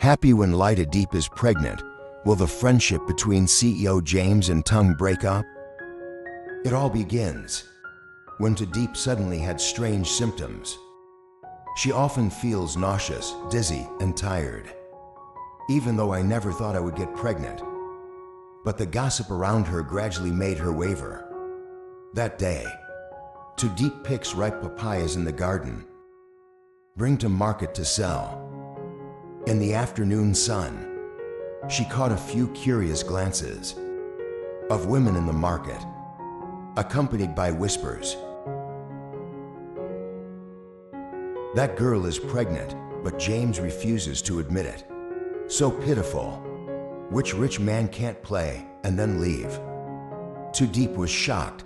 Happy when Ly Tu Diep is pregnant. Will the friendship between CEO James and Tung break up? It all begins when Tu Diep suddenly had strange symptoms. She often feels nauseous, dizzy, and tired. Even though I never thought I would get pregnant. But the gossip around her gradually made her waver. That day, Tu Diep picks ripe papayas in the garden, bring to market to sell. In the afternoon sun, she caught a few curious glances of women in the market, accompanied by whispers. That girl is pregnant, but James refuses to admit it. So pitiful. Which rich man can't play and then leave? Tu Diep was shocked.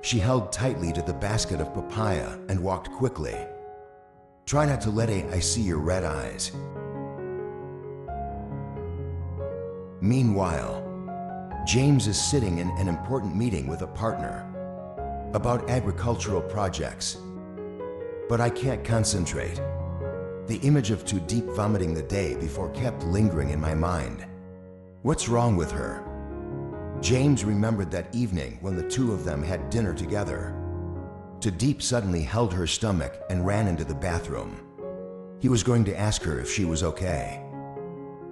She held tightly to the basket of papaya and walked quickly. Try not to let I see your red eyes. Meanwhile, James is sitting in an important meeting with a partner about agricultural projects. But I can't concentrate. The image of Tu Diep vomiting the day before kept lingering in my mind. What's wrong with her? James remembered that evening when the two of them had dinner together. Tu Diep suddenly held her stomach and ran into the bathroom. He was going to ask her if she was okay.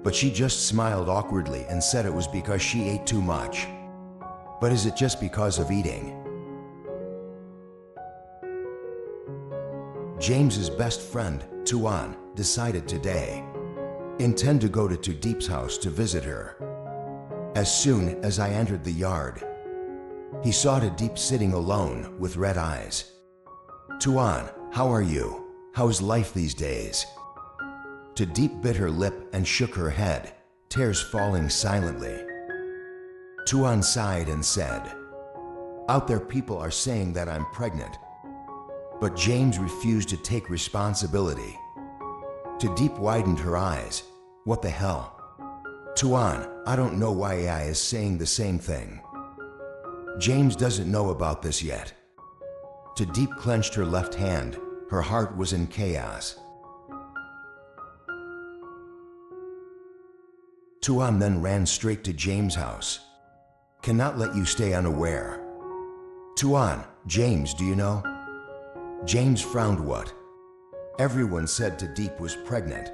But she just smiled awkwardly and said it was because she ate too much. But is it just because of eating? James's best friend, Tuan, decided today intend to go to Tu Diep's house to visit her. As soon as I entered the yard, he saw Tu Diep sitting alone with red eyes. Tuan, how are you? How's life these days? Tu Diep bit her lip and shook her head, tears falling silently. Tuan sighed and said, "Out there people are saying that I'm pregnant." But James refused to take responsibility. Tu Diep widened her eyes. What the hell? Tuan, I don't know why AI is saying the same thing. James doesn't know about this yet. Tu Diep clenched her left hand. Her heart was in chaos. Tuan then ran straight to James' house. Cannot let you stay unaware. Tuan, James, do you know? James frowned. What? Everyone said Tu Diep was pregnant.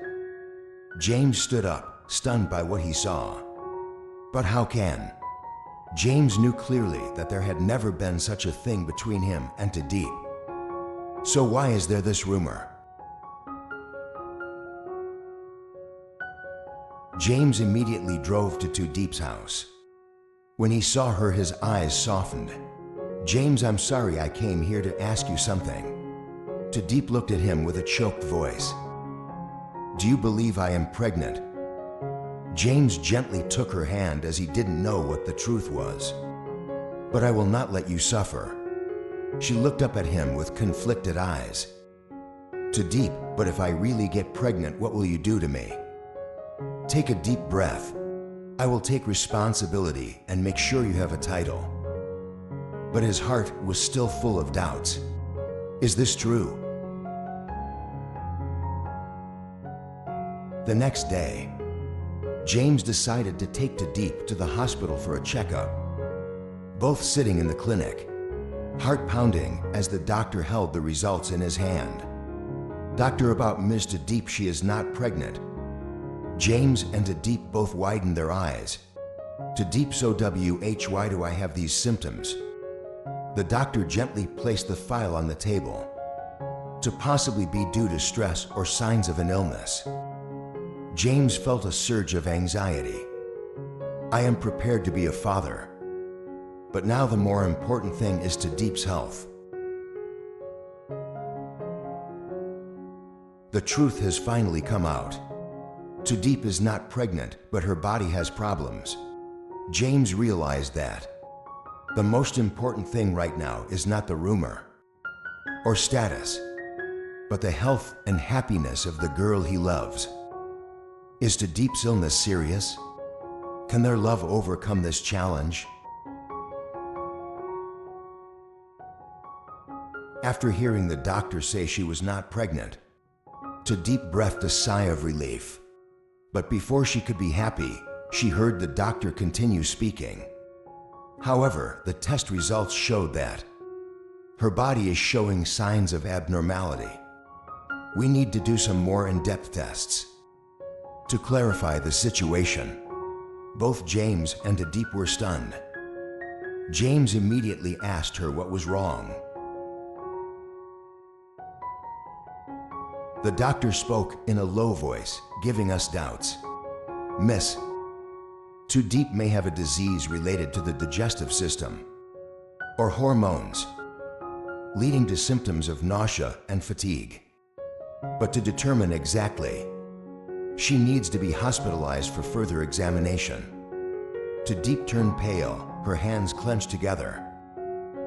James stood up, stunned by what he saw. But how can? James knew clearly that there had never been such a thing between him and Tu Diep. So why is there this rumor? James immediately drove to Tu Diep's house. When he saw her, his eyes softened. James, I'm sorry, I came here to ask you something. Tu Diep looked at him with a choked voice. Do you believe I am pregnant? James gently took her hand as he didn't know what the truth was. But I will not let you suffer. She looked up at him with conflicted eyes. Tu Diep, but if I really get pregnant, what will you do to me? Take a deep breath. I will take responsibility and make sure you have a title. But his heart was still full of doubts. Is this true? The next day, James decided to take Tu Diep to the hospital for a checkup. Both sitting in the clinic, heart pounding as the doctor held the results in his hand. Doctor, about Ms. Tu Diep, she is not pregnant. James and Tu Diep both widened their eyes. Tu Diep, so why do I have these symptoms? The doctor gently placed the file on the table. To possibly be due to stress or signs of an illness. James felt a surge of anxiety. I am prepared to be a father. But now the more important thing is Tu Diep's health. The truth has finally come out. Tu Diep is not pregnant, but her body has problems. James realized that the most important thing right now is not the rumor or status, but the health and happiness of the girl he loves. Is Tu Diep's illness serious? Can their love overcome this challenge? After hearing the doctor say she was not pregnant, Tu Diep breathed a sigh of relief. But before she could be happy, she heard the doctor continue speaking. However, the test results showed that her body is showing signs of abnormality. We need to do some more in-depth tests. To clarify the situation, both James and Diep were stunned. James immediately asked her what was wrong. The doctor spoke in a low voice, giving us doubts. Miss, Tu Diep may have a disease related to the digestive system or hormones, leading to symptoms of nausea and fatigue. But to determine exactly, she needs to be hospitalized for further examination. Tu Diep turned pale, her hands clenched together.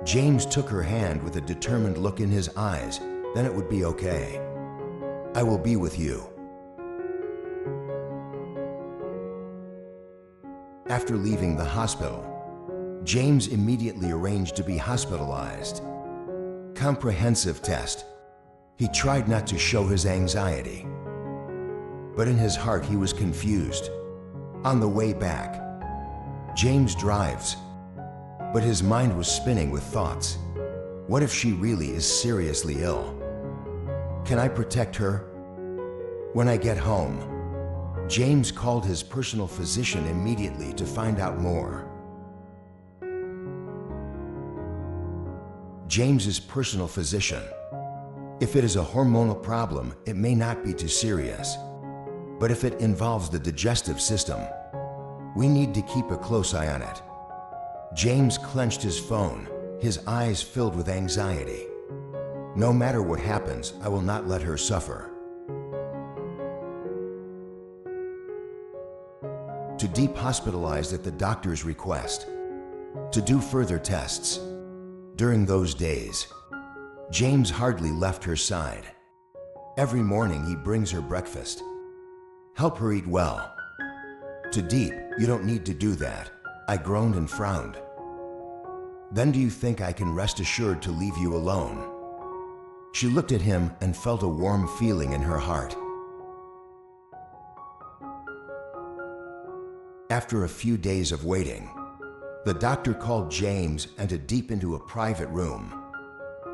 James took her hand with a determined look in his eyes. Then it would be okay. I will be with you. After leaving the hospital, James immediately arranged to be hospitalized. Comprehensive test. He tried not to show his anxiety, but in his heart he was confused. On the way back, James drives, but his mind was spinning with thoughts. What if she really is seriously ill? Can I protect her? When I get home, James called his personal physician immediately to find out more. James's personal physician. If it is a hormonal problem, it may not be too serious. But if it involves the digestive system, we need to keep a close eye on it. James clenched his phone, his eyes filled with anxiety. No matter what happens, I will not let her suffer. Tu Diep hospitalized at the doctor's request to do further tests. During those days, James hardly left her side. Every morning he brings her breakfast. Help her eat well. Tu Diep, you don't need to do that. I groaned and frowned. Then do you think I can rest assured to leave you alone? She looked at him and felt a warm feeling in her heart. After a few days of waiting, the doctor called James and Tu Diep into a private room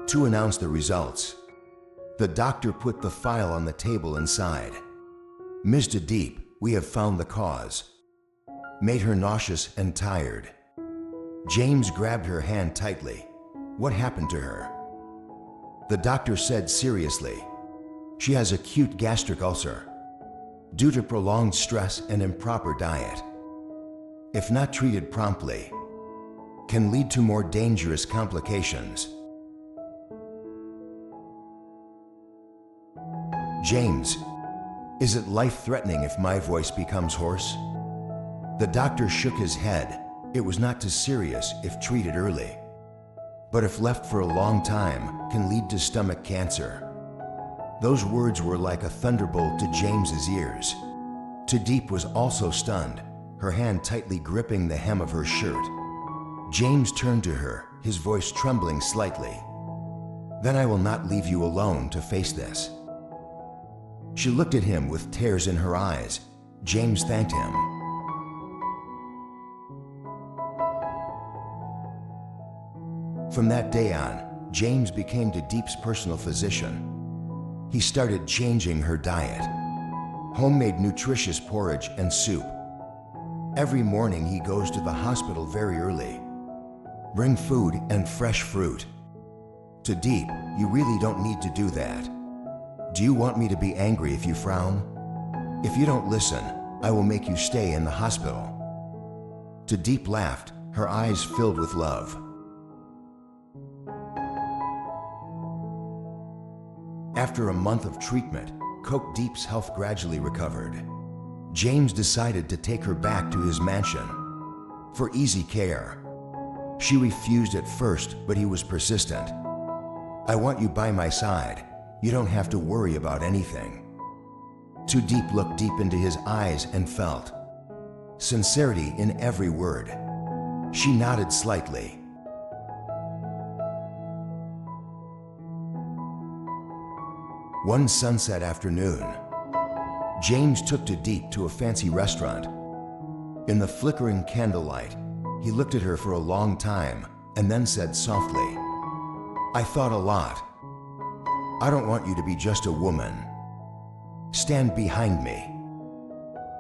to announce the results. The doctor put the file on the table inside. Ms. Tu Diep, we have found the cause. Made her nauseous and tired. James grabbed her hand tightly. What happened to her? The doctor said seriously, she has acute gastric ulcer due to prolonged stress and improper diet. If not treated promptly, can lead to more dangerous complications. James, is it life-threatening if my voice becomes hoarse? The doctor shook his head. It was not too serious if treated early, but if left for a long time, can lead to stomach cancer. Those words were like a thunderbolt to James's ears. Tu Diep was also stunned, her hand tightly gripping the hem of her shirt. James turned to her, his voice trembling slightly. Then I will not leave you alone to face this. She looked at him with tears in her eyes. James thanked him. From that day on, James became Tu Diep's personal physician. He started changing her diet. Homemade nutritious porridge and soup. Every morning he goes to the hospital very early. Bring food and fresh fruit. Tu Diep, you really don't need to do that. Do you want me to be angry if you frown? If you don't listen, I will make you stay in the hospital. Tu Diep laughed, her eyes filled with love. After a month of treatment, Diep's health gradually recovered. James decided to take her back to his mansion for easy care. She refused at first, but he was persistent. I want you by my side. You don't have to worry about anything. Tu Diep looked deep into his eyes and felt sincerity in every word. She nodded slightly. One sunset afternoon, James took Diep to a fancy restaurant. In the flickering candlelight, he looked at her for a long time and then said softly, "I thought a lot. I don't want you to be just a woman. Stand behind me."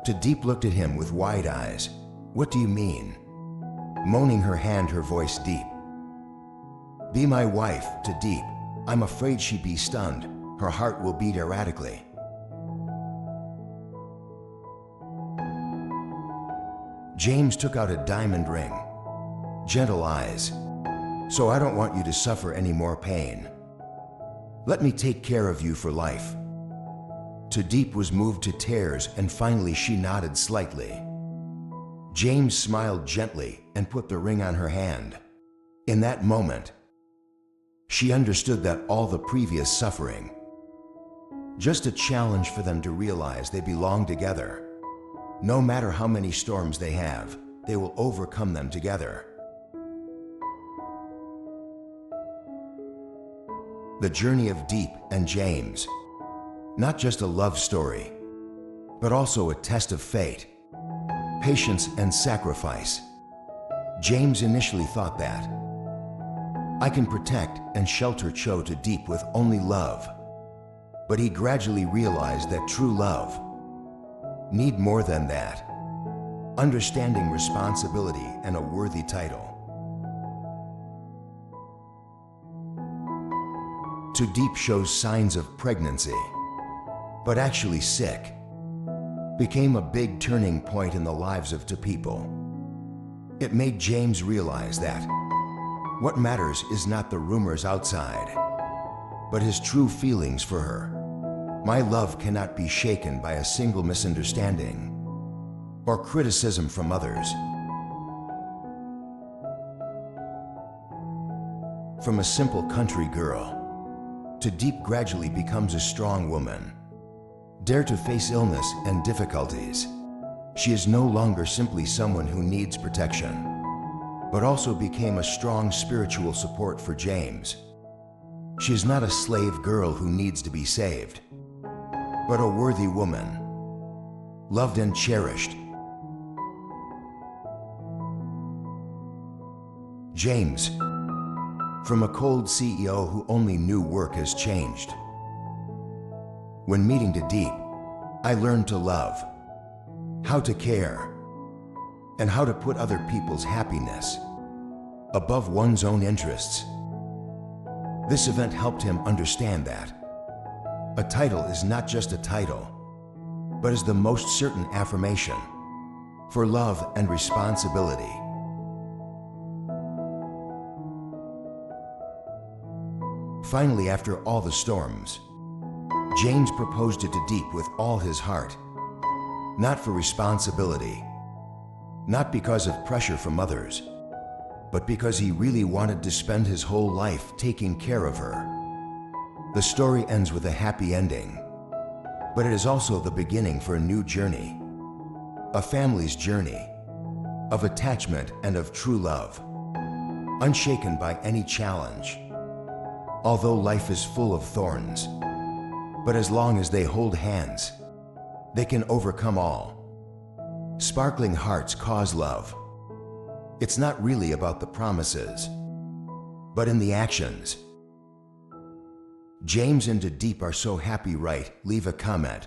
Diep looked at him with wide eyes. "What do you mean?" Moaning her hand, her voice deep. "Be my wife, Diep. I'm afraid she'd be stunned. Her heart will beat erratically." James took out a diamond ring. "Gentle eyes. So I don't want you to suffer any more pain. Let me take care of you for life." Diep was moved to tears, and finally she nodded slightly. James smiled gently and put the ring on her hand. In that moment, she understood that all the previous suffering, just a challenge for them to realize they belong together. No matter how many storms they have, they will overcome them together. The journey of Diep and James, not just a love story, but also a test of fate, patience and sacrifice. James initially thought that, "I can protect and shelter Diep with only love." But he gradually realized that true love need more than that. Understanding responsibility and a worthy title. Diep shows signs of pregnancy, but actually sick, became a big turning point in the lives of two people. It made James realize that what matters is not the rumors outside, but his true feelings for her. My love cannot be shaken by a single misunderstanding or criticism from others. From a simple country girl, Diep gradually becomes a strong woman. Dare to face illness and difficulties. She is no longer simply someone who needs protection, but also became a strong spiritual support for James. She is not a slave girl who needs to be saved, but a worthy woman, loved and cherished. James, from a cold CEO who only knew work, has changed. When meeting Diep, I learned to love, how to care, and how to put other people's happiness above one's own interests. This event helped him understand that a title is not just a title, but is the most certain affirmation for love and responsibility. Finally, after all the storms, James proposed to Diep with all his heart, not for responsibility, not because of pressure from others, but because he really wanted to spend his whole life taking care of her. The story ends with a happy ending, but it is also the beginning for a new journey, a family's journey of attachment and of true love, unshaken by any challenge. Although life is full of thorns, but as long as they hold hands, they can overcome all. Sparkling hearts cause love. It's not really about the promises, but in the actions. James and Diep are so happy, right? Leave a comment.